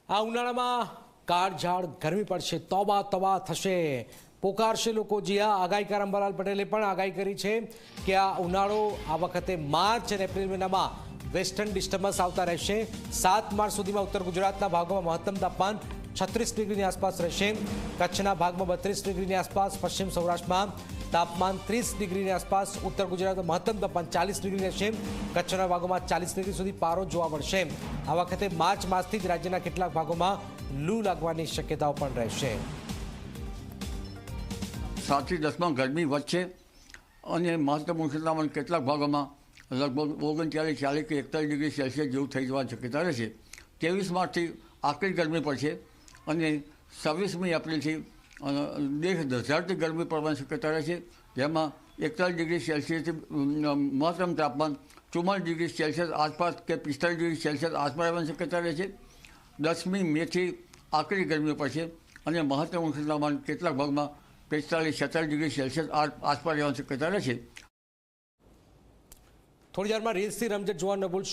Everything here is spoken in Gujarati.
આ ઉનાળામાં કાળઝાળ ગરમી પડશે, તોબા તોબા થશે, પોકારશે લોકો। જી હા, આગાહીકાર અંબાલાલ પટેલે પણ આગાહી કરી છે કે આ ઉનાળો આ વખતે માર્ચ અને એપ્રિલ મહિનામાં વેસ્ટર્ન ડિસ્ટર્બન્સ આવતા રહેશે। 7 માર્ચ સુધીમાં ઉત્તર ગુજરાતના ભાગોમાં મહત્તમ તાપમાન 36 ડિગ્રીની આસપાસ રહેશે। કચ્છના ભાગમાં 32 ડિગ્રીની આસપાસ, પશ્ચિમ સૌરાષ્ટ્રમાં તાપમાન 30 ડિગ્રીની આસપાસ, ઉત્તર ગુજરાતમાં મહત્તમ તાપમાન 40 ડિગ્રી રહેશે। કચ્છના ભાગોમાં 40 ડિગ્રી સુધી પારો જોવા મળશે। આ વખતે માર્ચ માસથી જ રાજ્યના કેટલાક ભાગોમાં લૂ લાગવાની શક્યતાઓ પણ રહેશે। 7 થી 10 ગરમી વધશે અને મહત્તમ ઉષ્ણતામાન કેટલાક ભાગોમાં લગભગ 39, 40 કે 41 ડિગ્રી સેલ્સિયસ જેવું થઈ જવાની શક્યતા રહેશે। 23 માર્ચથી આકરી ગરમી પડશે અને 26મી એપ્રિલથી દેશ દઝાડતી ગરમી પડવાની શક્યતા રહેશે, જેમાં 41 ડિગ્રી સેલ્સિયસથી મહત્તમ તાપમાન 44 ડિગ્રી સેલ્સિયસ આસપાસ કે 45 ડિગ્રી સેલ્સિયસ આસપાસ રહેવાની શક્યતા રહેશે। 10મી મેથી આકરી ગરમી પડશે અને મહત્તમ ઉષ્ણતામાન કેટલાક ભાગમાં 45-46 ડિગ્રી સેલ્સિયસ આસપાસ રહેવાની શક્યતા રહેશે। થોડી વારમાં રીલ્સથી રમઝટ જોવા ન ભૂલશો।